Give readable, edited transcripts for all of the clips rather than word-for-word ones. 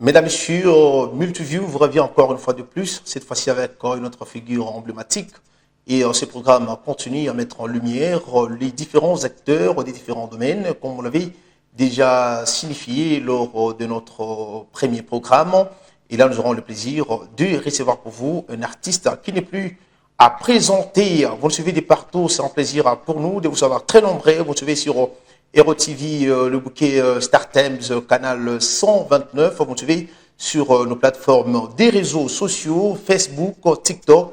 Mesdames, Messieurs, Multiview vous revient encore une fois de plus, cette fois-ci avec une autre figure emblématique. Et ce programme continue à mettre en lumière les différents acteurs des différents domaines, comme on l'avait déjà signifié lors de notre premier programme. Et là, nous aurons le plaisir de recevoir pour vous un artiste qui n'est plus à présenter. Vous le suivez des partout, c'est un plaisir pour nous de vous savoir très nombreux. Vous le suivez sur Hero TV, le bouquet Star Times, canal 129. Vous le suivez sur nos plateformes des réseaux sociaux, Facebook, TikTok,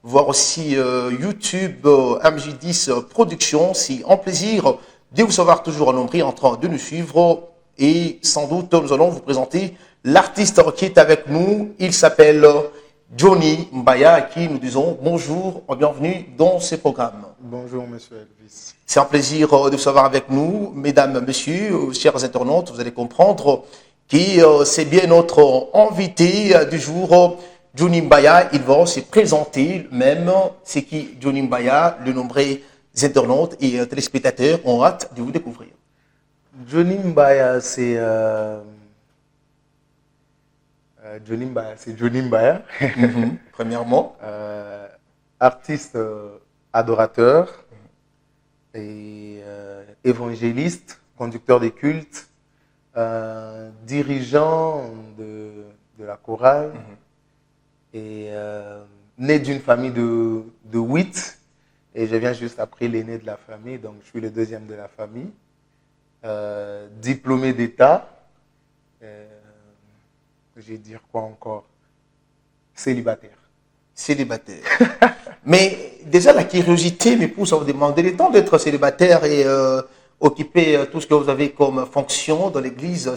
voire aussi YouTube, MJ10 Productions. C'est un plaisir de vous savoir toujours en nombril en train de nous suivre. Et sans doute, nous allons vous présenter l'artiste qui est avec nous. Il s'appelle Johnny Mbaya, à qui nous disons bonjour, bienvenue dans ce programme. Bonjour, monsieur Elvis. C'est un plaisir de vous savoir avec nous, mesdames, messieurs, chers internautes. Vous allez comprendre que c'est bien notre invité du jour, Johnny Mbaya. Il va se présenter même. C'est qui Johnny Mbaya? Le nombreux internautes et téléspectateurs ont hâte de vous découvrir. Johnny Mbaya, c'est Johnny Mbaya. Premièrement. Artiste adorateur et évangéliste, conducteur des cultes, dirigeant de la chorale et né d'une famille de 8. Et je viens juste après l'aîné de la famille, donc je suis le deuxième de la famille. Diplômé d'État. Je vais dire quoi encore? Célibataire. Célibataire. Mais déjà, la curiosité me pousse à vous demander le temps d'être célibataire et occuper tout ce que vous avez comme fonction dans l'église.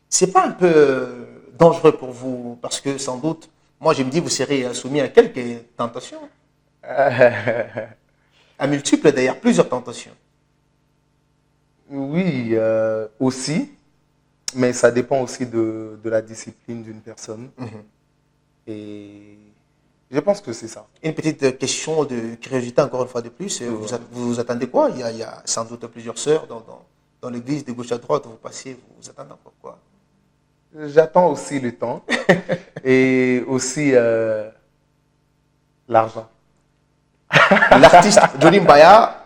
C'est pas un peu dangereux pour vous? Parce que sans doute, moi je me dis, vous serez soumis à quelques tentations. À multiples d'ailleurs, plusieurs tentations. Oui, aussi. Mais ça dépend aussi de la discipline d'une personne. Et je pense que c'est ça. Une petite question de curiosité, encore une fois de plus. Vous attendez quoi? Il y a sans doute plusieurs sœurs dans l'église, de gauche à droite. Vous passez, vous attendez encore quoi? J'attends aussi le temps et aussi l'argent. L'artiste Johnny Mbaya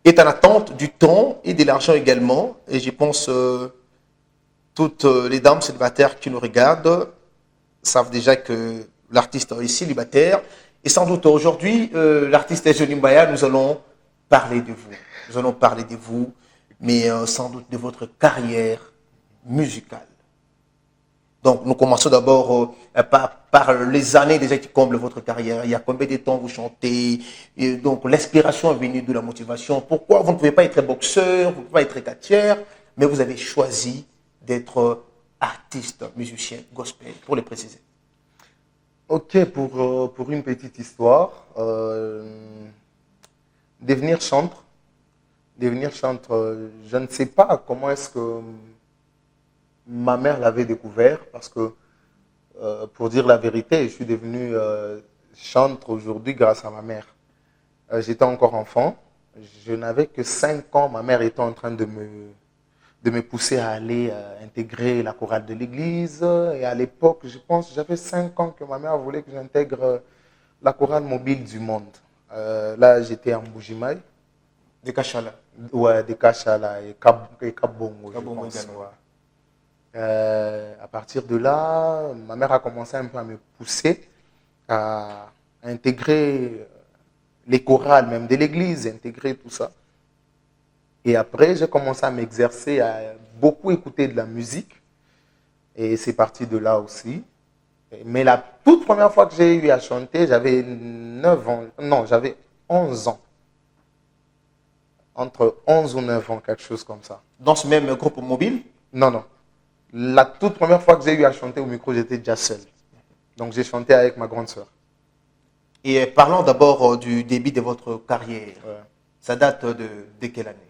est en attente du temps et de l'argent également. Et je pense toutes les dames célibataires qui nous regardent savent déjà que l'artiste est célibataire. Et sans doute aujourd'hui, l'artiste Johnny Mbaya, nous allons parler de vous. Nous allons parler de vous, mais sans doute de votre carrière musicale. Donc, nous commençons d'abord par les années déjà qui comblent votre carrière. Il y a combien de temps vous chantez? Et donc, l'inspiration est venue de la motivation. Pourquoi vous ne pouvez pas être boxeur, vous ne pouvez pas être catcheur, mais vous avez choisi d'être artiste, musicien, gospel, pour le préciser? Ok, pour une petite histoire, devenir chantre, je ne sais pas comment est-ce que ma mère l'avait découvert, parce que, pour dire la vérité, je suis devenu chantre aujourd'hui grâce à ma mère. J'étais encore enfant, je n'avais que 5 ans, ma mère était en train de me pousser à aller intégrer la chorale de l'église. Et à l'époque, je pense, j'avais 5 ans que ma mère voulait que j'intègre la chorale mobile du monde. Là, j'étais en Bujimaï. De Kachala. Ouais, de Kachala et Kabongo, je pense. À partir de là, ma mère a commencé un peu à me pousser à intégrer les chorales, même de l'église, intégrer tout ça. Et après, j'ai commencé à m'exercer, à beaucoup écouter de la musique. Et c'est parti de là aussi. Mais la toute première fois que j'ai eu à chanter, j'avais 9 ans. Non, j'avais 11 ans. Entre 11 ou 9 ans, quelque chose comme ça. Dans ce même groupe mobile? Non, non. La toute première fois que j'ai eu à chanter au micro, j'étais déjà seul. Donc j'ai chanté avec ma grande sœur. Et parlons d'abord du début de votre carrière. Ouais. Ça date de quelle année?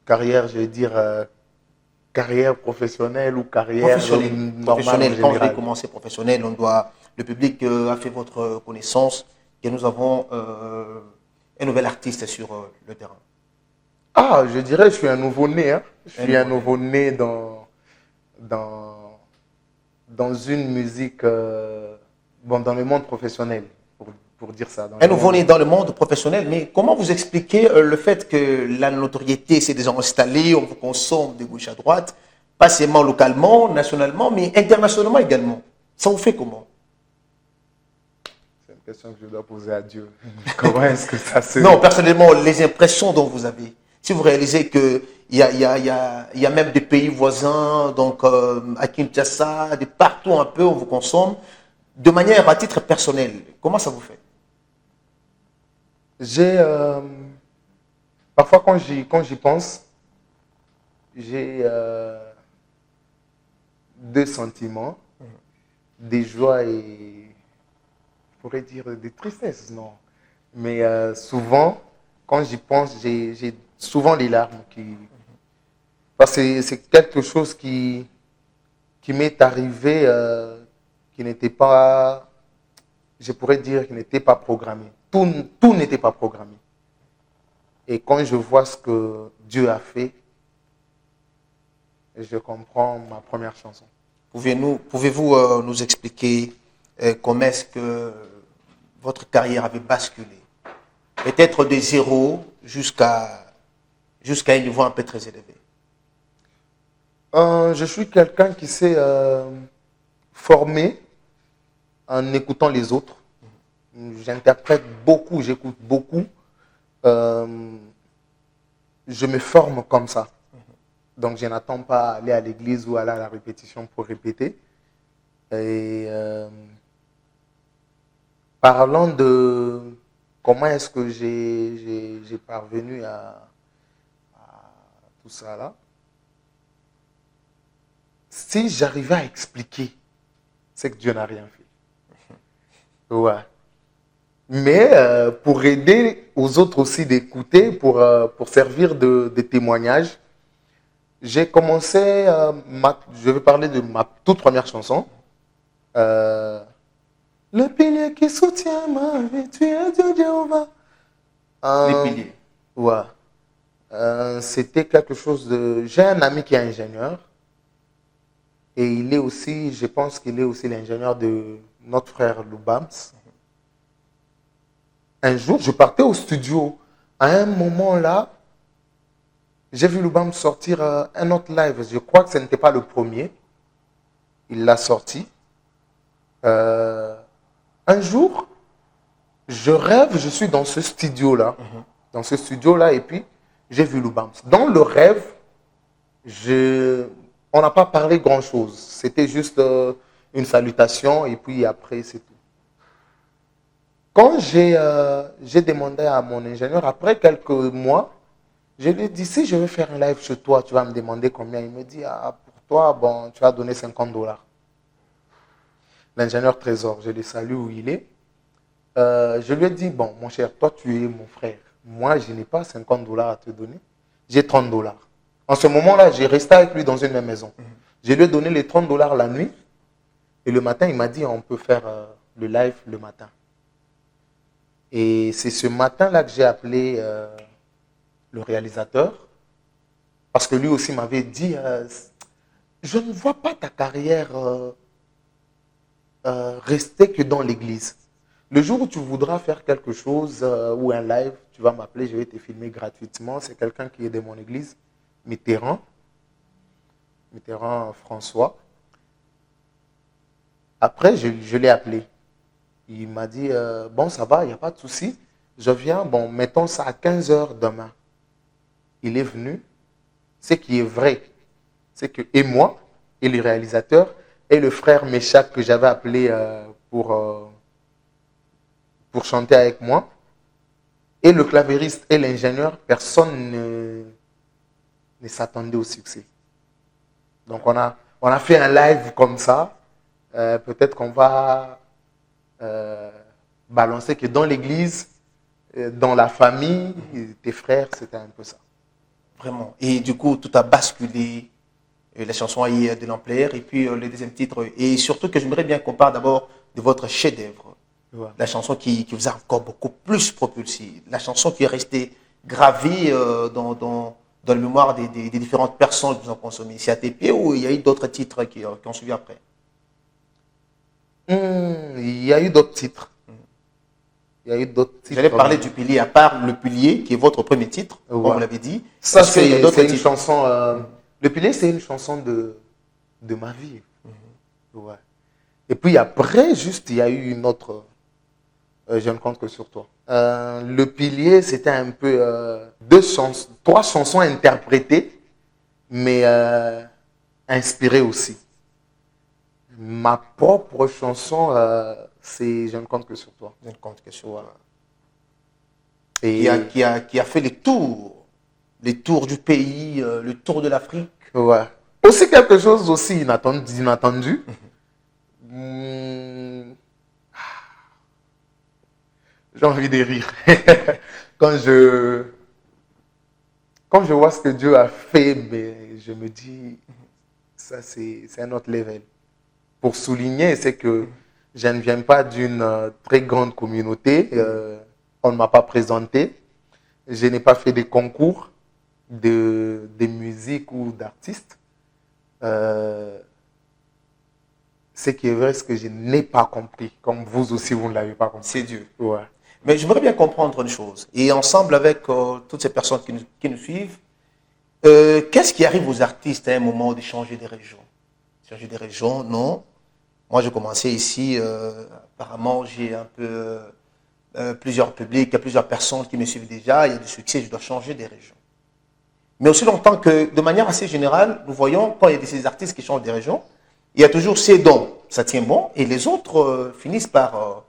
Carrière, je vais dire carrière professionnelle ou carrière professionnelle. Quand vous avez commencé professionnel, le public a fait votre connaissance que nous avons un nouvel artiste sur le terrain. Ah, je dirais, je suis un nouveau-né. Hein. Je suis un nouveau-né dans une musique, dans le monde professionnel, pour dire ça. Un nouveau-né dans le monde professionnel, mais comment vous expliquez le fait que la notoriété s'est déjà installée, on vous consomme de gauche à droite, pas seulement localement, nationalement, mais internationalement également. Ça vous fait comment? C'est une question que je dois poser à Dieu. Comment est-ce que ça se... Non, personnellement, les impressions dont vous avez. Si vous réalisez qu'il y a même des pays voisins, donc à Kinshasa, de partout un peu, on vous consomme, de manière à titre personnel, comment ça vous fait? Parfois, quand j'y pense, j'ai deux sentiments, des joies et, je pourrais dire, des tristesses, non. Mais souvent, quand j'y pense, j'ai souvent les larmes qui... Parce que c'est quelque chose qui m'est arrivé, qui n'était pas, je pourrais dire, qui n'était pas programmé. Tout n'était pas programmé. Et quand je vois ce que Dieu a fait, je comprends ma première chanson. Pouvez-vous nous expliquer comment est-ce que votre carrière avait basculé? Peut-être de zéro jusqu'à un niveau un peu très élevé. Je suis quelqu'un qui s'est formé en écoutant les autres. J'interprète beaucoup, j'écoute beaucoup. Je me forme comme ça. Donc, je n'attends pas aller à l'église ou aller à la répétition pour répéter. Et parlant de comment est-ce que j'ai parvenu à tout ça là, si j'arrivais à expliquer, c'est que Dieu n'a rien fait. Ouais. Mais pour aider aux autres aussi d'écouter, pour servir de témoignage, j'ai commencé, je vais parler de ma toute première chanson. Le pilier qui soutient ma vie, tu es Dieu Jéhovah. Les piliers. Ouais. C'était quelque chose de... J'ai un ami qui est ingénieur. Et il est aussi, je pense qu'il est aussi l'ingénieur de notre frère Loubams. Un jour, je partais au studio. À un moment là, j'ai vu Loubams sortir un autre live. Je crois que ce n'était pas le premier. Il l'a sorti. Un jour, je rêve, je suis dans ce studio-là. Dans ce studio-là, et puis, j'ai vu Loubams. Dans le rêve, on n'a pas parlé grand-chose. C'était juste une salutation, et puis après, c'est tout. Quand j'ai demandé à mon ingénieur, après quelques mois, je lui ai dit, si je veux faire un live chez toi, tu vas me demander combien. Il me dit, ah, pour toi, bon, tu vas donner $50. L'ingénieur Trésor, je le salue où il est. Je lui ai dit, bon, mon cher, toi, tu es mon frère. Moi, je n'ai pas $50 à te donner. J'ai $30. En ce moment-là, j'ai resté avec lui dans une même maison. Je lui ai donné les $30 la nuit. Et le matin, il m'a dit, on peut faire le live le matin. Et c'est ce matin-là que j'ai appelé le réalisateur. Parce que lui aussi m'avait dit, je ne vois pas ta carrière rester que dans l'église. Le jour où tu voudras faire quelque chose ou un live, tu vas m'appeler, je vais te filmer gratuitement. C'est quelqu'un qui est de mon église, Mitterrand François. Après, je l'ai appelé. Il m'a dit, bon, ça va, il n'y a pas de souci. Je viens, bon, mettons ça à 15h demain. Il est venu. Ce qui est vrai, c'est que, et moi, et le réalisateur, et le frère Méchac que j'avais appelé pour chanter avec moi, et le clavieriste et l'ingénieur, personne ne s'attendait au succès. Donc on a fait un live comme ça. Peut-être qu'on va balancer que dans l'église, dans la famille, tes frères, c'était un peu ça. Vraiment. Et du coup, tout a basculé. La chanson a eu de l'ampleur. Et puis, le deuxième titre. Et surtout que j'aimerais bien qu'on parle d'abord de votre chef-d'œuvre. Ouais. La chanson qui vous a encore beaucoup plus propulsé. La chanson qui est restée gravée dans dans la mémoire des différentes personnes qui vous ont consommé? C'est ATP ou il y a eu d'autres titres qui ont suivi après? Il y a eu d'autres titres. Il y a eu d'autres titres. J'allais parler du Pilier, à part le Pilier, qui est votre premier titre, comme vous l'avez dit. Ça, c'est une chanson. Le Pilier, c'est une chanson de ma vie. Ouais. Et puis après, juste, il y a eu une autre. Je ne compte que sur toi. Le Pilier, c'était un peu trois chansons interprétées, mais inspirées aussi. Ma propre chanson, c'est Je ne compte que sur toi. Je ne compte que sur toi. Et qui a fait les tours du pays, le tour de l'Afrique. Ouais. Aussi quelque chose aussi inattendu. J'ai envie de rire. Quand je vois ce que Dieu a fait, mais je me dis, ça c'est un autre level. Pour souligner, c'est que je ne viens pas d'une très grande communauté. On ne m'a pas présenté. Je n'ai pas fait des concours de musique ou d'artistes. Ce qui est vrai, ce que je n'ai pas compris, comme vous aussi, vous ne l'avez pas compris. C'est Dieu. Ouais. Mais j'aimerais bien comprendre une chose. Et ensemble avec toutes ces personnes qui nous suivent, qu'est-ce qui arrive aux artistes à un moment de changer de région? Changer de région, non. Moi, j'ai commencé ici. Apparemment, j'ai un peu plusieurs publics, il y a plusieurs personnes qui me suivent déjà. Il y a du succès, je dois changer de région. Mais aussi longtemps que, de manière assez générale, nous voyons, quand il y a ces artistes qui changent de région, il y a toujours ces dons, ça tient bon, et les autres finissent par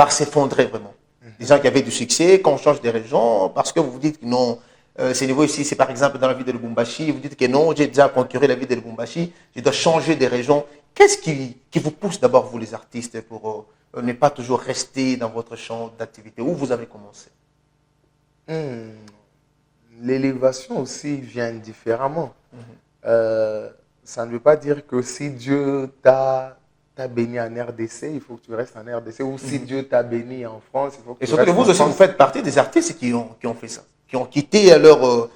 s'effondrer vraiment. Des gens qui avaient du succès, quand on change de région, parce que vous vous dites que non, ce niveau ici, c'est par exemple dans la ville de Lubumbashi, vous dites que non, j'ai déjà conquéré la ville de Lubumbashi, je dois changer de région. Qu'est-ce qui vous pousse d'abord, vous les artistes, pour ne pas toujours rester dans votre champ d'activité? Où vous avez commencé? L'élévation aussi vient différemment. Ça ne veut pas dire que si Dieu t'a béni en RDC, il faut que tu restes en RDC. Ou si Dieu t'a béni en France, il faut que tu restes en France. Et surtout que vous aussi, vous faites partie des artistes qui ont fait ça, qui ont quitté leur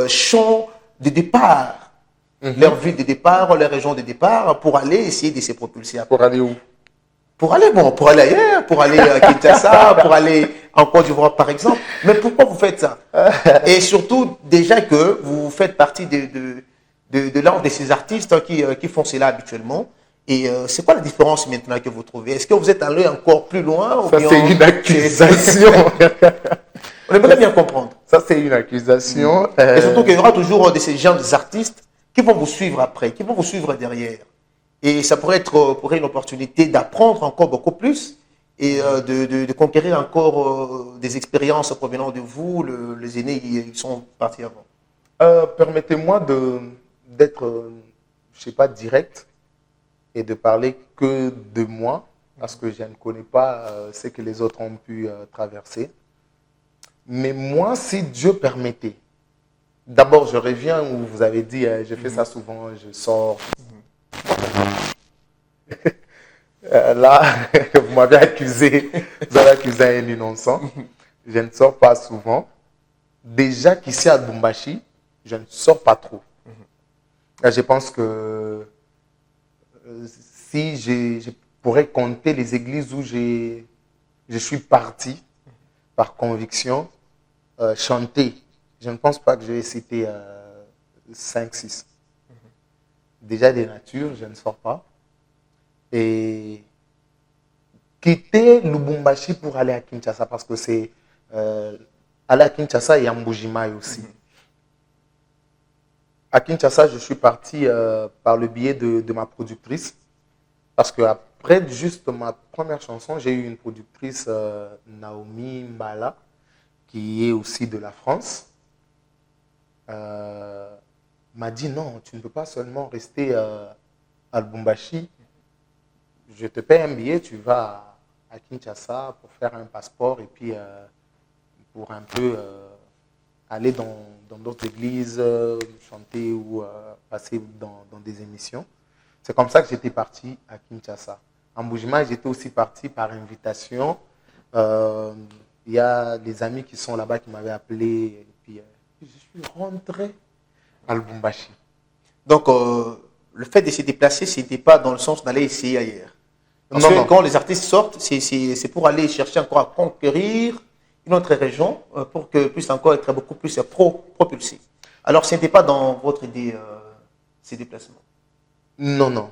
champ de départ, leur ville de départ, leur région de départ, pour aller essayer de se propulser après. Pour aller où? Pour aller ailleurs, pour aller à Kinshasa, pour aller en Côte d'Ivoire par exemple. Mais pourquoi vous faites ça? Et surtout, déjà que vous faites partie de l'un de ces artistes qui font cela habituellement. Et c'est quoi la différence maintenant que vous trouvez? Est-ce que vous êtes allé encore plus loin? Ça, c'est une accusation. On aimerait bien comprendre. Ça, c'est une accusation. Et surtout qu'il y aura toujours de ces gens, des artistes, qui vont vous suivre après, qui vont vous suivre derrière. Et ça pourrait être pour une opportunité d'apprendre encore beaucoup plus et de conquérir encore des expériences provenant de vous. Les aînés, ils sont partis avant. Permettez-moi d'être, je ne sais pas, direct et de parler que de moi, parce que je ne connais pas ce que les autres ont pu traverser. Mais moi, si Dieu permettait, d'abord, je reviens où vous avez dit, je fais ça souvent, je sors. Là, vous m'avez accusé, vous avez accusé un innocent. Je ne sors pas souvent. Déjà qu'ici à Lubumbashi, je ne sors pas trop. Je pense que si je pourrais compter les églises où je suis parti par conviction, chanter, je ne pense pas que je vais citer 5-6. Déjà des natures, je ne sors pas. Et quitter Lubumbashi pour aller à Kinshasa, parce que c'est aller à Kinshasa et à Mbujimai aussi. À Kinshasa, je suis parti par le biais de ma productrice, parce qu'après juste ma première chanson, j'ai eu une productrice, Naomi Mbala, qui est aussi de la France. M'a dit non, tu ne peux pas seulement rester à Lubumbashi. Je te paie un billet, tu vas à Kinshasa pour faire un passeport et puis pour un peu aller dans d'autres églises, chanter ou passer dans des émissions. C'est comme ça que j'étais parti à Kinshasa. En Mbujimai, j'étais aussi parti par invitation. Il y a des amis qui sont là-bas qui m'avaient appelé et je suis rentré à Lubumbashi. Donc, le fait de se déplacer, ce n'était pas dans le sens d'aller essayer ailleurs. Parce Non, que non. quand les artistes sortent, c'est pour aller chercher encore à conquérir une autre région pour que puisse encore être beaucoup plus propulsé. Alors, ce n'était pas dans votre idée, ces déplacements. Non, non.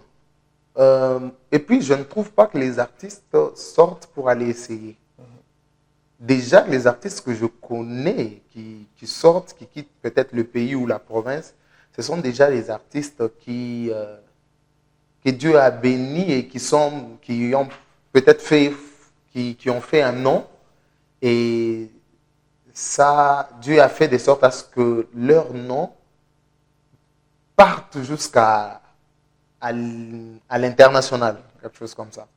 Et puis, je ne trouve pas que les artistes sortent pour aller essayer. Déjà, les artistes que je connais qui sortent, qui quittent peut-être le pays ou la province, ce sont déjà les artistes que Dieu a bénis et qui ont peut-être fait, qui ont fait un nom. Et ça, Dieu a fait de sorte à ce que leur nom parte jusqu'à l'international, quelque chose comme ça.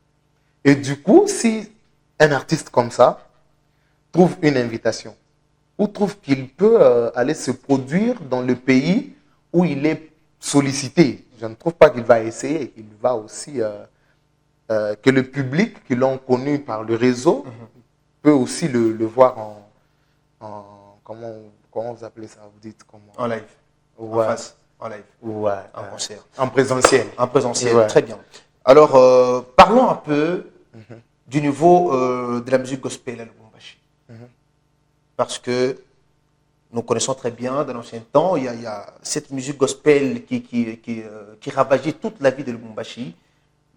Et du coup, si un artiste comme ça trouve une invitation ou trouve qu'il peut aller se produire dans le pays où il est sollicité, je ne trouve pas qu'il va essayer, il va aussi que le public qui l'ont connu par le réseau peut aussi le voir comment vous appelez ça, vous dites comment? En live, Ouais. en face, en live, Ouais, en concert. en présentiel. En présentiel, Ouais. très bien. Alors, parlons un peu du niveau de la musique gospel à Lubumbashi. Parce que nous connaissons très bien, dans l'ancien temps, il y a cette musique gospel qui ravageait toute la vie de Lubumbashi.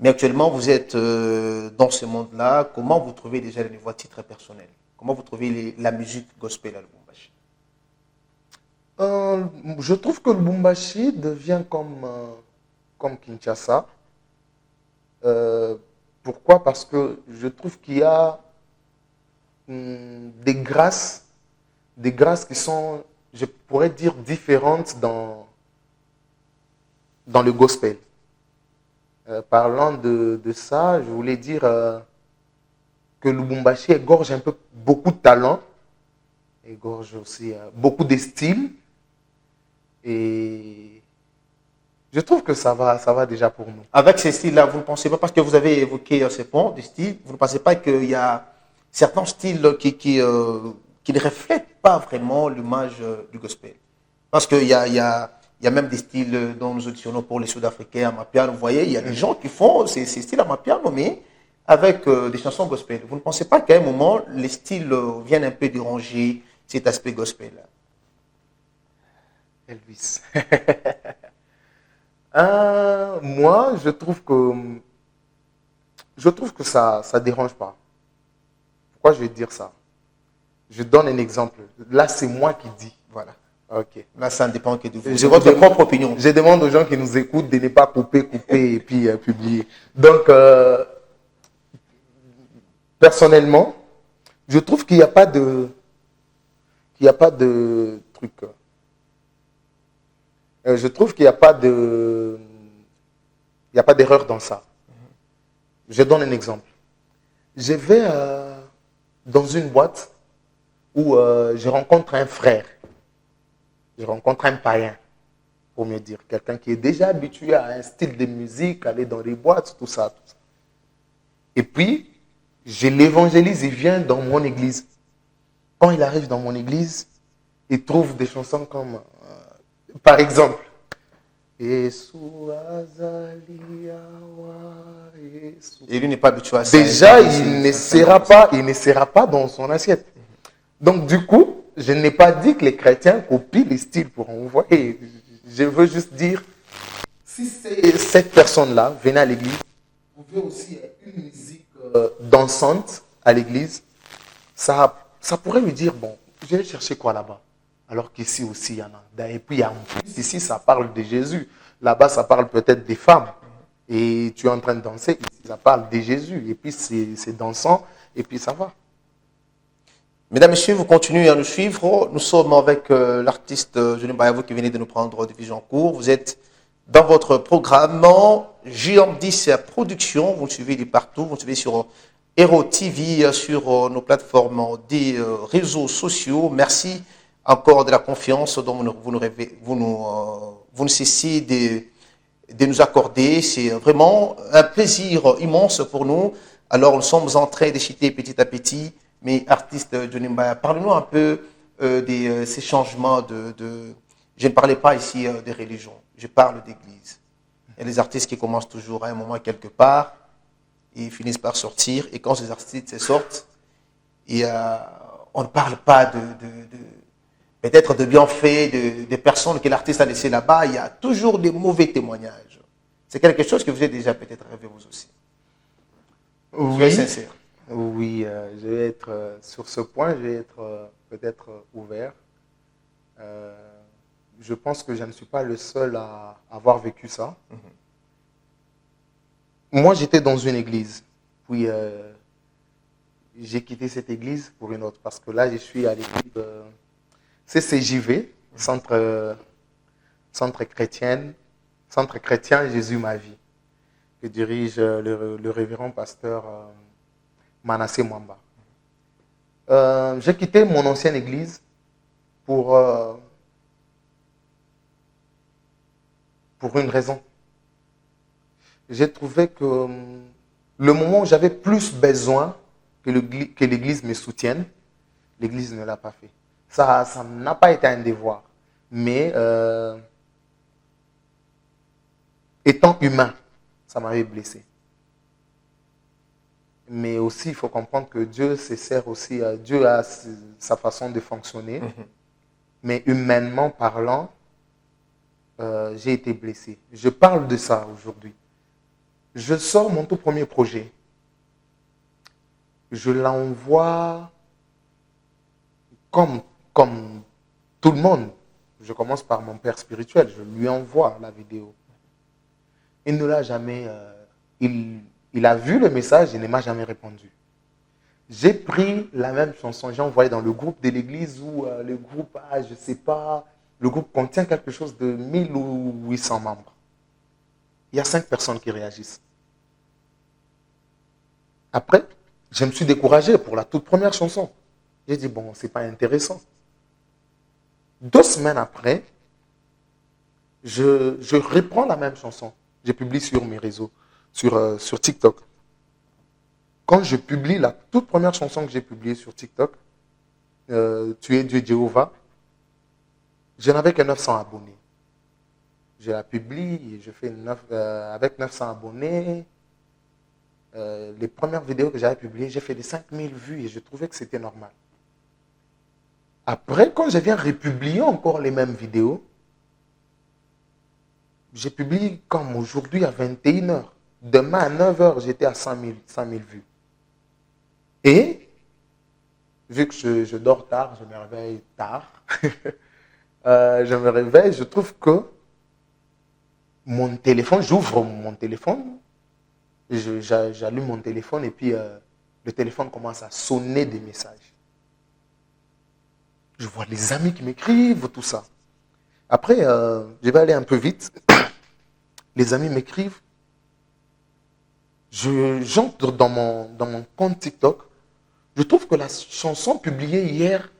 Mais actuellement, vous êtes dans ce monde-là. Comment vous trouvez déjà le niveau à titre personnel? Comment vous trouvez la musique gospel à Lubumbashi? Je trouve que le Lubumbashi devient comme Kinshasa. Pourquoi? Parce que je trouve qu'il y a des grâces qui sont, je pourrais dire, différentes dans le gospel. Parlant de ça, je voulais dire que le Lubumbashi égorge un peu beaucoup de talent, égorge aussi beaucoup de styles. Et je trouve que ça va déjà pour nous. Avec ces styles-là, vous ne pensez pas, parce que vous avez évoqué ces points de style, vous ne pensez pas qu'il y a certains styles qui ne reflètent pas vraiment l'image du gospel? Parce qu'il y a même des styles dont nous auditionnons pour les Sud-Africains, Amapiano. Vous voyez, il y a des gens qui font ces styles Amapiano, mais avec des chansons gospel. Vous ne pensez pas qu'à un moment, les styles viennent un peu déranger cet aspect gospel-là? Elvis. Moi, je trouve que ça dérange pas. Pourquoi je vais dire ça? Je donne un exemple. Là, c'est moi qui dis. Voilà. Ok. Là, ça ne dépend que de vous. C'est votre propre opinion. Je demande aux gens qui nous écoutent de ne pas couper et puis publier. Donc, personnellement, je trouve qu'il n'y a pas de truc. Je trouve qu'il n'y a pas d'erreur dans ça. Je donne un exemple. Je vais dans une boîte où je rencontre un frère. Je rencontre un païen, pour mieux dire. Quelqu'un qui est déjà habitué à un style de musique, aller dans les boîtes, tout ça. Et puis, je l'évangélise, il vient dans mon église. Quand il arrive dans mon église, il trouve des chansons comme, par exemple, Et lui n'est pas habitué à ça. déjà, il ne sera pas dans son assiette. Donc, du coup, je n'ai pas dit que les chrétiens copient les styles pour envoyer. Je veux juste dire, si cette personne-là venait à l'église, vous pouvez aussi une musique dansante à l'église, ça pourrait lui dire, bon, je vais chercher quoi là-bas? Alors qu'ici aussi, il y en a. Et puis, en plus, ici, ça parle de Jésus. Là-bas, ça parle peut-être des femmes. Et tu es en train de danser, ici, ça parle de Jésus. Et puis, c'est dansant, et puis ça va. Mesdames, Messieurs, vous continuez à nous suivre. Nous sommes avec l'artiste Johnny Bayavo qui venait de nous prendre de vision en cours. Vous êtes dans votre programme JM10 Production. Vous le suivez de partout. Vous le suivez sur Hero TV, sur nos plateformes des réseaux sociaux. Merci encore de la confiance dont vous ne cessez de nous accorder. C'est vraiment un plaisir immense pour nous. Alors, nous sommes en train de citer petit à petit. Mais artiste Johnny Mbaya, parle-nous un peu ces changements Je ne parlais pas ici de religion, je parle d'église. Il y a des artistes qui commencent toujours à un moment quelque part et finissent par sortir. Et quand ces artistes sortent, on ne parle pas peut-être de bienfaits des personnes que l'artiste a laissées là-bas. Il y a toujours des mauvais témoignages. C'est quelque chose que vous avez déjà peut-être rêvé vous aussi. Soyez sincère. Oui, je vais être sur ce point, je vais être peut-être ouvert. Je pense que je ne suis pas le seul à avoir vécu ça. Moi, j'étais dans une église, puis j'ai quitté cette église pour une autre, parce que là, je suis à l'église CCJV, Centre chrétien Jésus ma vie, que dirige le révérend pasteur Manassé Mwamba. J'ai quitté mon ancienne église pour une raison. J'ai trouvé que le moment où j'avais plus besoin que l'église me soutienne, l'église ne l'a pas fait. Ça n'a pas été un devoir. Mais étant humain, ça m'avait blessé. Mais aussi, il faut comprendre que Dieu se sert aussi, Dieu a sa façon de fonctionner. Mais humainement parlant, j'ai été blessé. Je parle de ça aujourd'hui. Je sors mon tout premier projet. Je l'envoie comme tout le monde. Je commence par mon père spirituel. Je lui envoie la vidéo. Il ne l'a jamais... il a vu le message, il ne m'a jamais répondu. J'ai pris la même chanson, j'ai envoyé dans le groupe de l'église où le groupe, je ne sais pas, le groupe contient quelque chose de 1000 ou 800 membres. Il y a 5 personnes qui réagissent. Après, je me suis découragé pour la toute première chanson. J'ai dit, bon, ce n'est pas intéressant. 2 semaines après, je reprends la même chanson. Je publie sur mes réseaux, sur TikTok. Quand je publie la toute première chanson que j'ai publiée sur TikTok, Tu es Dieu Jéhovah, je n'avais que 900 abonnés. Je la publie et je fais avec 900 abonnés. Les premières vidéos que j'avais publiées, j'ai fait des 5000 vues et je trouvais que c'était normal. Après, quand je viens republier encore les mêmes vidéos, j'ai publié comme aujourd'hui à 21h. Demain à 9h, j'étais à 100 000 vues. Et, vu que je dors tard, je me réveille tard, je me réveille, je trouve que mon téléphone, j'ouvre mon téléphone, j'allume mon téléphone et puis le téléphone commence à sonner des messages. Je vois les amis qui m'écrivent, tout ça. Après, je vais aller un peu vite. Les amis m'écrivent. J'entre dans mon compte TikTok. Je trouve que la chanson publiée hier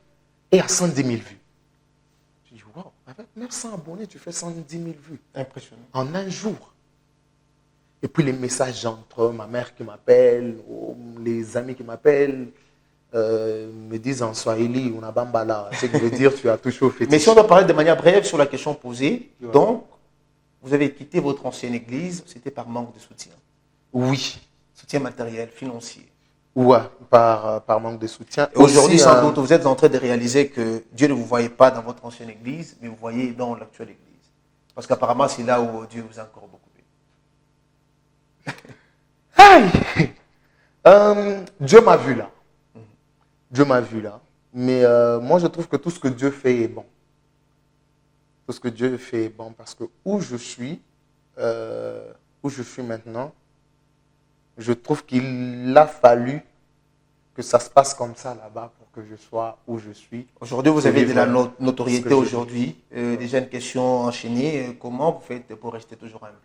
est à 110 000 vues. Je dis, waouh, avec 900 abonnés, tu fais 110 000 vues. Impressionnant. En un jour. Et puis les messages entre ma mère qui m'appelle, les amis qui m'appellent, me disent en Swahili, on a bambala. Ce qui veut dire, tu as touché au fétiche. Mais si on doit parler de manière brève sur la question posée, donc, vous avez quitté votre ancienne église, c'était par manque de soutien. Oui. Soutien matériel, financier. Ouais, par manque de soutien. Aujourd'hui, sans doute, vous êtes en train de réaliser que Dieu ne vous voyait pas dans votre ancienne église, mais vous voyez dans l'actuelle église. Parce qu'apparemment, c'est là où Dieu vous a encore beaucoup aïe. Dieu m'a vu là. Dieu m'a vu là. Mais moi, je trouve que tout ce que Dieu fait est bon. Tout ce que Dieu fait est bon parce que où je suis maintenant, je trouve qu'il a fallu que ça se passe comme ça là-bas pour que je sois où je suis. Aujourd'hui, vous avez de la notoriété aujourd'hui. Déjà une question enchaînée. Comment vous faites pour rester toujours humble?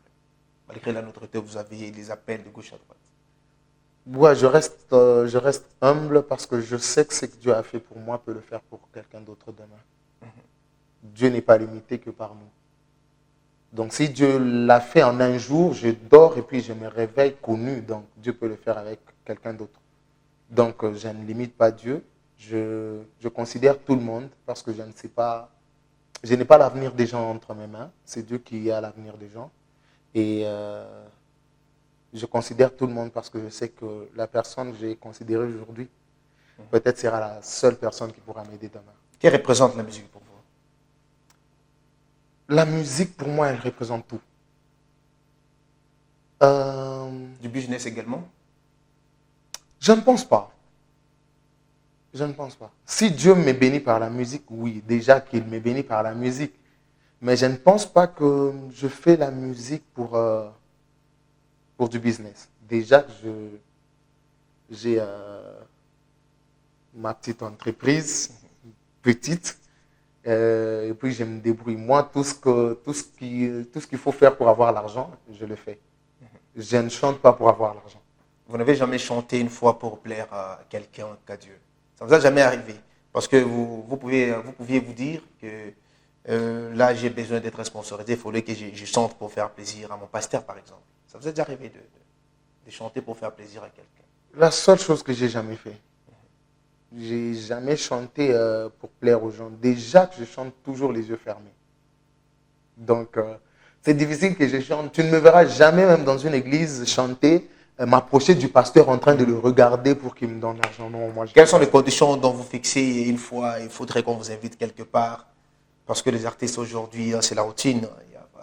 Malgré la notoriété, vous avez des appels de gauche à droite. Ouais, je reste humble parce que je sais que ce que Dieu a fait pour moi peut le faire pour quelqu'un d'autre demain. Dieu n'est pas limité que par nous. Donc si Dieu l'a fait en un jour, je dors et puis je me réveille connu. Donc Dieu peut le faire avec quelqu'un d'autre. Donc je ne limite pas Dieu. Je considère tout le monde parce que je ne sais pas, je n'ai pas l'avenir des gens entre mes mains. C'est Dieu qui a l'avenir des gens. Et je considère tout le monde parce que je sais que la personne que j'ai considérée aujourd'hui, peut-être sera la seule personne qui pourra m'aider demain. Qu'est-ce que représente la musique pour vous? La musique, pour moi, elle représente tout. Du business également? Je ne pense pas. Je ne pense pas. Si Dieu me bénit par la musique, oui, déjà qu'il me bénit par la musique. Mais je ne pense pas que je fais la musique pour du business. Déjà que j'ai ma petite entreprise, petite, et puis je me débrouille. Moi, tout ce qu'il faut faire pour avoir l'argent, je le fais. Je ne chante pas pour avoir l'argent. Vous n'avez jamais chanté une fois pour plaire à quelqu'un qu'à Dieu? Ça ne vous a jamais arrivé? Parce que vous pouviez vous dire que là, j'ai besoin d'être sponsorisé, il faudrait que je chante pour faire plaisir à mon pasteur, par exemple. Ça vous est déjà arrivé de chanter pour faire plaisir à quelqu'un? La seule chose que j'ai jamais fait, j'ai jamais chanté pour plaire aux gens. Déjà que je chante toujours les yeux fermés. Donc, c'est difficile que je chante. Tu ne me verras jamais, même dans une église, chanter, m'approcher du pasteur en train de le regarder pour qu'il me donne l'argent. Non, moi, Quelles sont les conditions dont vous fixez une fois, il faudrait qu'on vous invite quelque part? Parce que les artistes aujourd'hui, c'est la routine.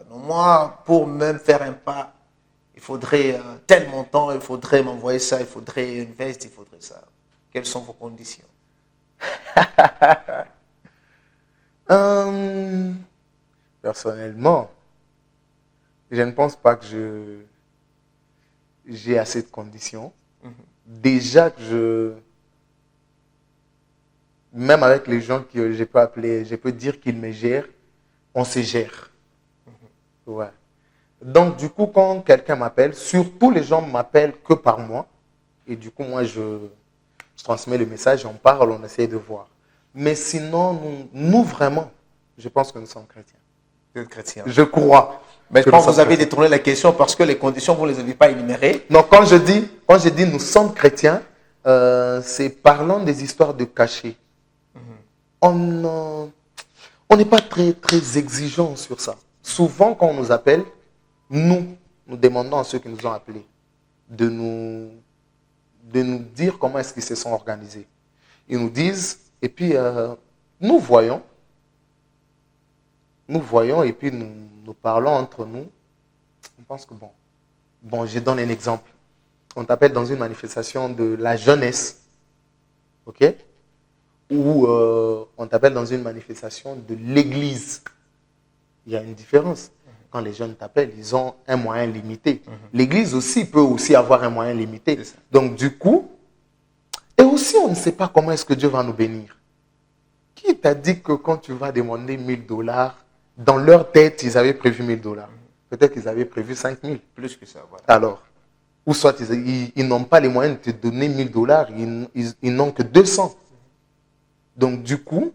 Non, moi, pour même faire un pas, il faudrait tel montant, il faudrait m'envoyer ça, il faudrait une veste, il faudrait ça. Quelles sont vos conditions? Personnellement, je ne pense pas que j'ai assez de conditions. Déjà que même avec les gens que je peux appeler, je peux dire qu'ils me gèrent, on se gère. Ouais. Donc, du coup, quand quelqu'un m'appelle, surtout les gens m'appellent que par moi. Et du coup, moi, je transmets le message, on parle, on essaie de voir. Mais sinon, nous vraiment, je pense que nous sommes chrétiens. Vous êtes chrétien. Je crois. Mais je pense que vous avez détourné la question parce que les conditions, vous ne les avez pas énumérées. Non, quand je dis nous sommes chrétiens, c'est parlant des histoires de cachets. On n'est pas très, très exigeant sur ça. Souvent, quand on nous appelle, nous demandons à ceux qui nous ont appelés de nous dire comment est-ce qu'ils se sont organisés. Ils nous disent, et puis nous voyons, et puis nous parlons entre nous. On pense que bon, je donne un exemple. On t'appelle dans une manifestation de la jeunesse, ok? Ou on t'appelle dans une manifestation de l'église. Il y a une différence. Quand les jeunes t'appellent, ils ont un moyen limité. L'église aussi peut aussi avoir un moyen limité. Donc du coup, et aussi on ne sait pas comment est-ce que Dieu va nous bénir. Qui t'a dit que quand tu vas demander $1000, dans leur tête, ils avaient prévu $1000? Peut-être qu'ils avaient prévu 5000. Plus que ça, voilà. Alors, ou soit ils n'ont pas les moyens de te donner $1000, ils n'ont que 200. Donc du coup,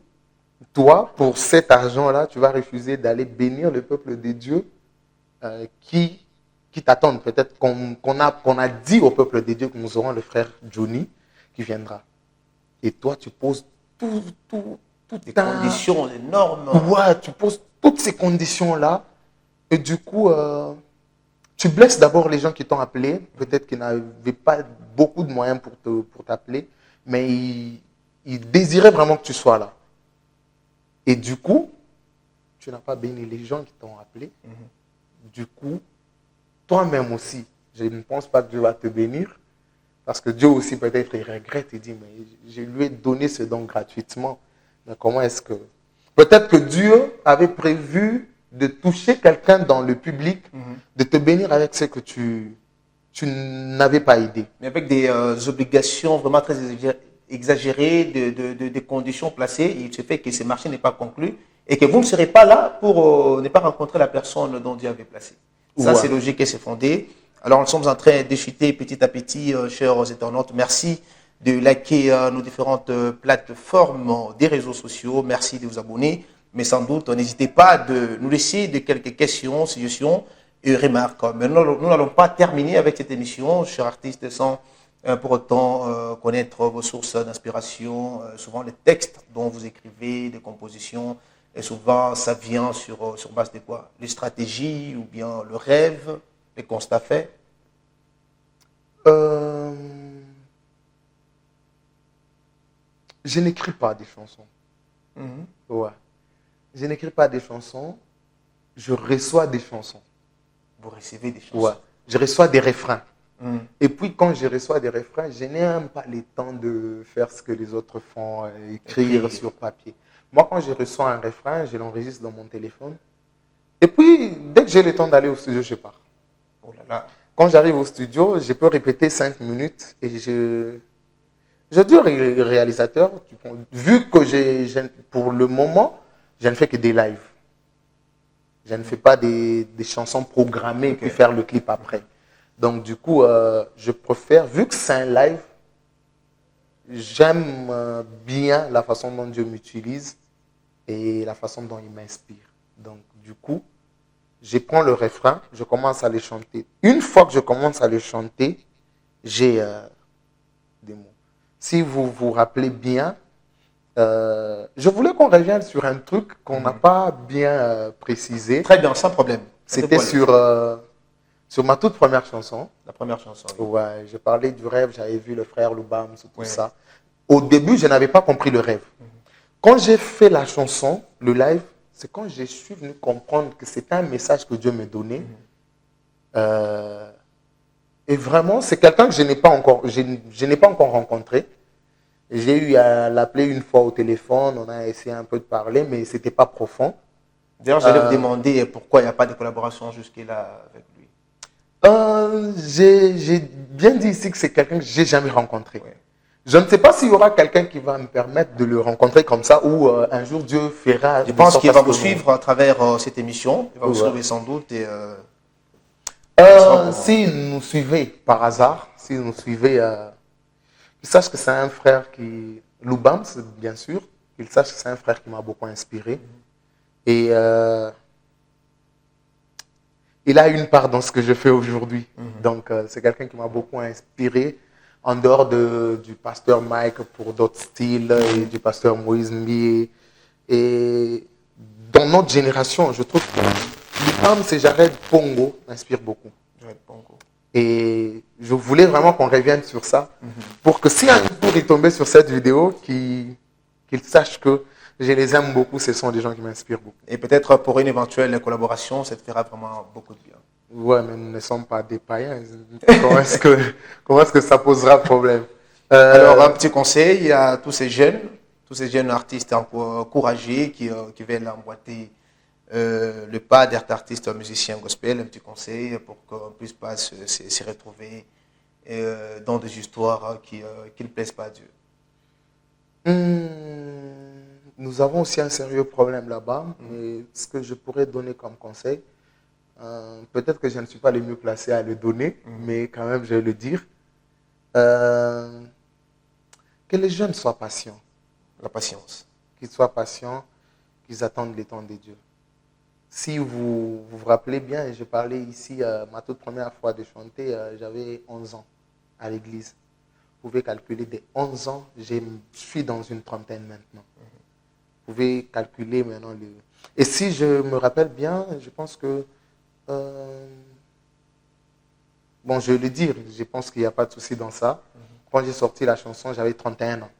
toi, pour cet argent-là, tu vas refuser d'aller bénir le peuple de Dieu qui t'attendent. Peut-être qu'on a dit au peuple de Dieu que nous aurons le frère Johnny qui viendra. Et toi, tu poses toutes des conditions énormes. Ouais, tu poses toutes ces conditions-là. Et du coup, tu blesses d'abord les gens qui t'ont appelé. Peut-être qu'ils n'avaient pas beaucoup de moyens pour t'appeler. Mais ils désiraient vraiment que tu sois là. Et du coup, tu n'as pas béni les gens qui t'ont appelé. Du coup, toi-même aussi, je ne pense pas que Dieu va te bénir. Parce que Dieu aussi peut-être il regrette. Il dit, mais je lui ai donné ce don gratuitement. Mais comment est-ce que... Peut-être que Dieu avait prévu de toucher quelqu'un dans le public, de te bénir avec ce que tu n'avais pas aidé. Mais avec des obligations vraiment très exagérées, de conditions placées, il se fait que ce marché n'est pas conclu et que vous ne serez pas là pour ne pas rencontrer la personne dont Dieu avait placé. Ça, c'est logique et c'est fondé. Alors, nous sommes en train de chuter petit à petit, chers internautes. Merci de liker nos différentes plateformes des réseaux sociaux. Merci de vous abonner. Mais sans doute, n'hésitez pas de nous laisser de quelques questions, suggestions et remarques. Mais nous n'allons pas terminer avec cette émission, chers artistes, sans Pour autant, connaître vos sources d'inspiration, souvent les textes dont vous écrivez, des compositions, et souvent ça vient sur base de quoi? Les stratégies ou bien le rêve, les constats faits? Euh, je n'écris pas des chansons. Mhm. Ouais. Je n'écris pas des chansons, je reçois des chansons. Vous recevez des Ouais. chansons. Je reçois des refrains. Mhm. Et puis quand je reçois des refrains, je n'ai même pas le temps de faire ce que les autres font, écrire Écrire. sur papier. Moi, quand je reçois un refrain, je l'enregistre dans mon téléphone. Et puis, dès que j'ai le temps d'aller au studio, je pars. Oh là là. Quand j'arrive au studio, je peux répéter 5 minutes et je dis au réalisateur, vu que pour le moment, je ne fais que des lives. Je ne fais pas des chansons programmées et puis Ok. faire le clip après. Donc du coup, je préfère, vu que c'est un live, j'aime bien la façon dont Dieu m'utilise et la façon dont il m'inspire. Donc du coup, je prends le refrain, je commence à le chanter. Une fois que je commence à le chanter, j'ai des mots. Si vous vous rappelez bien, je voulais qu'on revienne sur un truc qu'on n'a pas bien précisé. Très bien, sans problème. Pas de C'était problème. sur ma toute première chanson. La première chanson, oui. Ouais, je parlais du rêve, j'avais vu le frère Loubams, tout Oui. ça. Au début, je n'avais pas compris le rêve. Quand j'ai fait la chanson, le live, c'est quand je suis venu comprendre que c'était un message que Dieu me donnait. Euh, et vraiment, c'est quelqu'un que je n'ai pas encore rencontré. J'ai eu à l'appeler une fois au téléphone, on a essayé un peu de parler, mais ce n'était pas profond. D'ailleurs, j'allais vous demander pourquoi il n'y a pas de collaboration jusque-là avec lui. J'ai bien dit ici que c'est quelqu'un que j'ai jamais rencontré. Oui. Je ne sais pas s'il y aura quelqu'un qui va me permettre de le rencontrer comme ça ou un jour Dieu fera. Je de pense sorte qu'il à va ce vous que suivre à travers cette émission. Il va vous Ouais. suivre sans doute et il sera au courant. Si nous suivez par hasard, si nous suivez, qu'il sache que c'est un frère qui, Loubams, bien sûr, qu'il sache que c'est un frère qui m'a beaucoup inspiré. Et il a une part dans ce que je fais aujourd'hui. Donc, c'est quelqu'un qui m'a beaucoup inspiré, en dehors du pasteur Mike pour d'autres styles et du pasteur Moïse Mie. Et dans notre génération, je trouve que Loubams et Jared Pongo m'inspirent beaucoup. Jared Pongo. Et je voulais vraiment qu'on revienne sur ça pour que si un jour il tombait sur cette vidéo, qu'il sache que je les aime beaucoup, ce sont des gens qui m'inspirent beaucoup. Et peut-être pour une éventuelle collaboration, ça te fera vraiment beaucoup de bien. Ouais, mais nous ne sommes pas des païens. Comment est-ce que ça posera problème? Alors, un petit conseil à tous ces jeunes artistes encouragés qui veulent emboîter le pas d'être artiste musicien gospel, un petit conseil pour qu'on puisse pas se retrouver dans des histoires qui ne plaisent pas à Dieu. Nous avons aussi un sérieux problème là-bas. Et ce que je pourrais donner comme conseil, peut-être que je ne suis pas le mieux placé à le donner, mais quand même, je vais le dire. Que les jeunes soient patients. La patience. Qu'ils soient patients, qu'ils attendent le temps de Dieu. Si vous rappelez bien, et je parlais ici, ma toute première fois de chanter, j'avais 11 ans à l'église. Vous pouvez calculer des 11 ans, je suis dans une trentaine maintenant. Vous pouvez calculer maintenant. Et si je me rappelle bien, je pense que... bon, je vais le dire, je pense qu'il n'y a pas de souci dans ça. Quand j'ai sorti la chanson, j'avais 31 ans.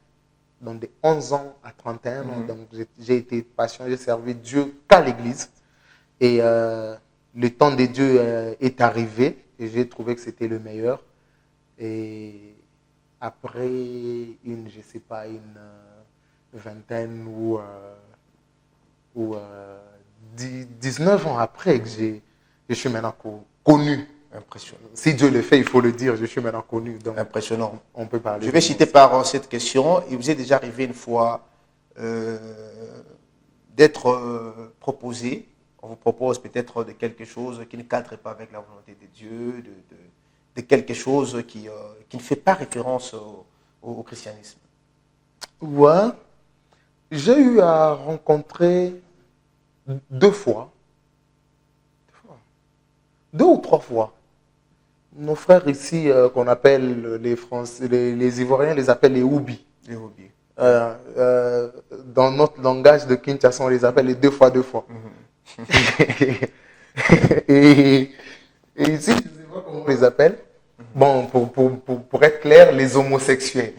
Donc de 11 ans à 31 ans, donc j'ai été patient, j'ai servi Dieu qu'à l'église. Et le temps de Dieu est arrivé et j'ai trouvé que c'était le meilleur. Et après je sais pas, une vingtaine ou 19 ans après que je suis maintenant connu. Impressionnant. Si Dieu le fait, il faut le dire, je suis maintenant connu. Donc, Impressionnant. on peut parler. Je vais citer par cette question. Il vous est déjà arrivé une fois d'être proposé. On vous propose peut-être de quelque chose qui ne cadre pas avec la volonté de Dieu, de quelque chose qui ne fait pas référence au christianisme. Ouais. J'ai eu à rencontrer 2 fois, 2 ou 3 fois, Nos frères ici, qu'on appelle les Français, les Ivoiriens, les appellent les Oubi. Les hobbies. Dans notre langage de Kinshasa, on les appelle les deux fois deux fois. et, et ici, je ne sais pas comment on les appelle. Bon, pour être clair, les homosexuels.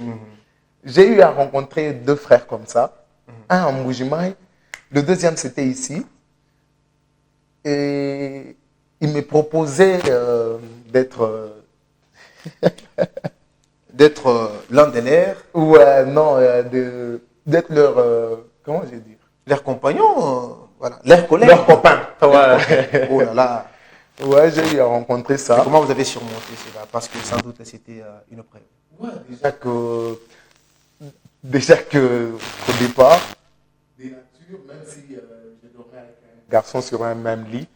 J'ai eu à rencontrer deux frères comme ça. Un à Mbujimaï, le deuxième c'était ici. Et il me proposait d'être... D'être l'un des leurs, ouais, non, d'être leur... comment je vais dire? leurs compagnons, voilà, leurs collègues. Leur copain. Leurs Ouais. copains. Oh là là. Ouais, j'ai eu à rencontrer Et ça. comment vous avez surmonté cela? Parce que sans doute c'était une preuve. Ouais, déjà que au départ, des natures, même si je dormais avec un garçon sur un même lit,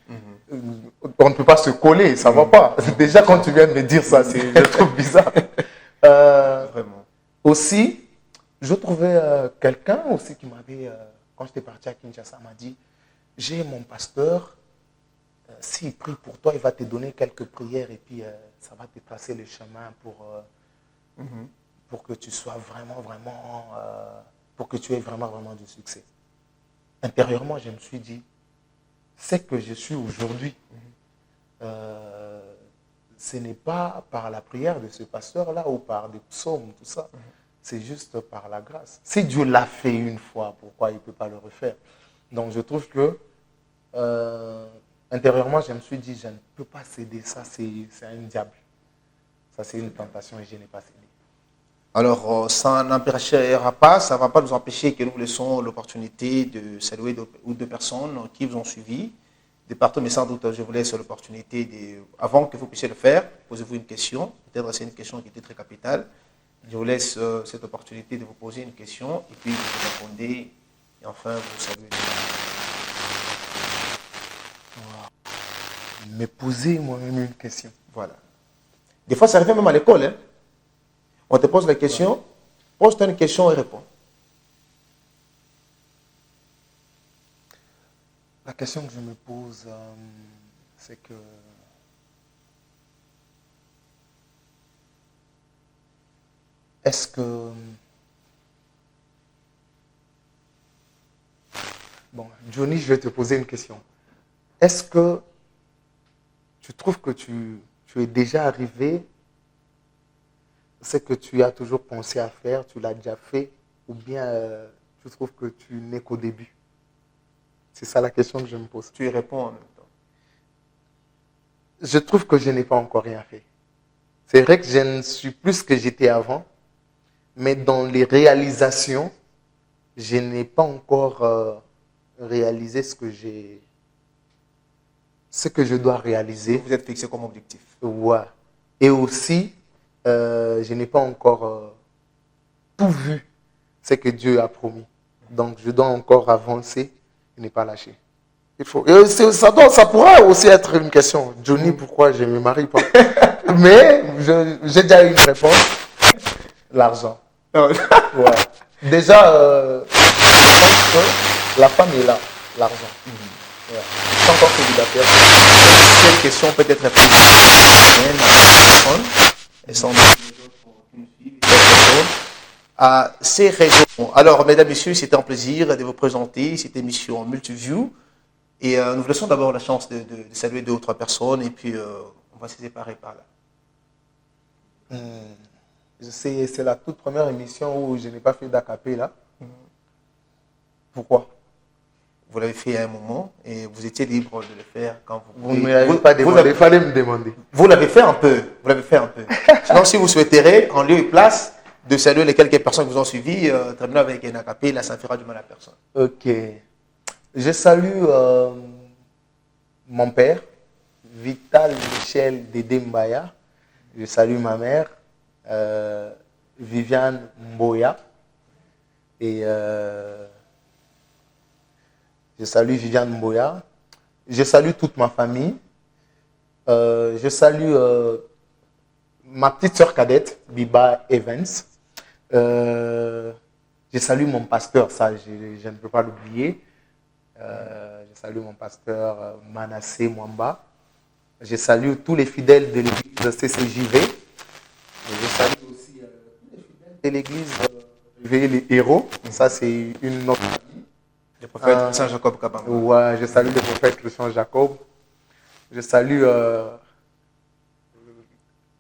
on ne peut pas se coller, ça va pas. Déjà quand tu viens de me dire ça, je trouve bizarre. Vraiment. Aussi, je trouvais quelqu'un aussi qui m'avait, quand j'étais parti à Kinshasa, m'a dit, j'ai mon pasteur, s'il prie pour toi, il va te donner quelques prières et puis ça va te tracer le chemin pour que tu sois pour que tu aies vraiment du succès. Intérieurement, je me suis dit, c'est que je suis aujourd'hui. Ce n'est pas par la prière de ce pasteur-là ou par des psaumes, tout ça. C'est juste par la grâce. Si Dieu l'a fait une fois, pourquoi il ne peut pas le refaire? Donc je trouve que intérieurement, je me suis dit, je ne peux pas céder. Ça, c'est un diable. Ça, c'est une tentation et je n'ai pas cédé. Alors, ça n'empêchera pas, ça ne va pas nous empêcher que nous vous laissons l'opportunité de saluer deux personnes qui vous ont suivi. Des partout, mais sans doute, je vous laisse l'opportunité, avant que vous puissiez le faire, posez-vous une question. Peut-être c'est une question qui était très capitale. Je vous laisse cette opportunité de vous poser une question et puis vous répondez et enfin vous saluez. Me poser moi-même une question. Voilà. Des fois, ça arrive même à l'école. Hein. On te pose la question, pose-toi une question et réponds. La question que je me pose, c'est que est-ce que... Bon, Johnny, je vais te poser une question. Est-ce que tu trouves que tu es déjà arrivé, ce que tu as toujours pensé à faire, tu l'as déjà fait, ou bien tu trouves que tu n'es qu'au début? C'est ça la question que je me pose. Tu y réponds en même temps. Je trouve que je n'ai pas encore rien fait. C'est vrai que je ne suis plus ce que j'étais avant, mais dans les réalisations, je n'ai pas encore réalisé ce que je dois réaliser. Vous êtes fixé comme objectif. Ouais. Et aussi, je n'ai pas encore tout vu ce que Dieu a promis. Donc, je dois encore avancer et ne pas lâcher. Il faut. Et ça pourra aussi être une question. Johnny, pourquoi je ne me marie pas? Mais j'ai déjà eu une réponse. L'argent. Ouais. Déjà, je pense que la femme est là. L'argent. Ouais. C'est encore célibataire. Cette question peut être répondue et sans à ces raisons. Alors, mesdames, messieurs, c'était un plaisir de vous présenter cette émission Multiview. Et nous vous laissons d'abord la chance de saluer deux ou trois personnes et puis on va se séparer par là. C'est la toute première émission où je n'ai pas fait d'acapella. Pourquoi? Vous l'avez fait à un moment et vous étiez libre de le faire quand vous ne m'avez pas demandé, il fallait me demander. Vous l'avez fait un peu. Vous l'avez fait un peu. Sinon, si vous souhaiterez, en lieu et place de saluer les quelques personnes qui vous ont suivi, terminer avec un acapella, ça ne fera du mal à personne. Ok. Je salue mon père, Vital Michel Dédé Mbaya. Je salue ma mère, Viviane Mboya. Et je salue Viviane Mboya. Je salue toute ma famille. Je salue ma petite soeur cadette, Biba Evans. Je salue mon pasteur, ça je ne peux pas l'oublier. Je salue mon pasteur Manassé Mwamba. Je salue tous les fidèles de l'église CCJV. Je salue aussi tous les fidèles de l'église les héros. Ça, c'est une autre famille. Le prophète Saint Jacob Kabamba. Ouais, je salue le prophète Christian Jacob. Je salue.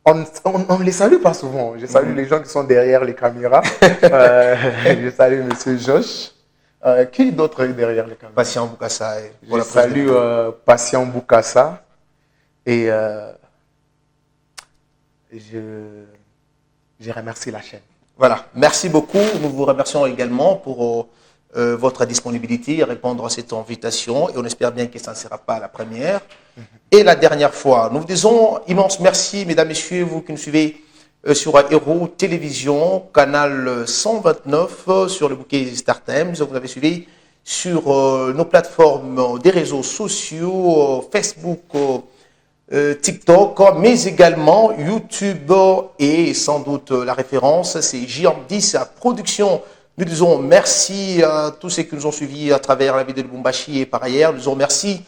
On ne les salue pas souvent. Je salue les gens qui sont derrière les caméras. Je salue M. Josh. Qui d'autre est derrière les caméras? Patient Boukassa. Je salue Patient Boukassa. Et je remercie la chaîne. Voilà, merci beaucoup. Nous vous remercions également pour votre disponibilité à répondre à cette invitation. Et on espère bien que ça ne sera pas la première et la dernière fois. Nous vous disons immense merci, mesdames, messieurs, vous qui nous suivez sur Héros Télévision, canal 129, sur le bouquet Startem. Vous avez suivi sur nos plateformes des réseaux sociaux, Facebook, TikTok, mais également YouTube et sans doute la référence, c'est JM10 à production. Nous disons merci à tous ceux qui nous ont suivis à travers la vidéo de Bumbashi et par ailleurs. Nous disons merci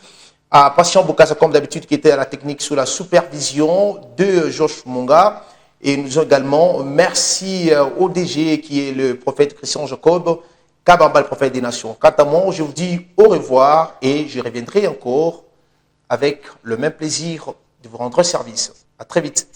à Patient Boukassa, comme d'habitude, qui était à la technique sous la supervision de Josh Monga. Et nous disons également merci au DG qui est le prophète Christian Jacob, Kabamba, le prophète des nations. Quant à moi, je vous dis au revoir et je reviendrai encore avec le même plaisir de vous rendre service. À très vite.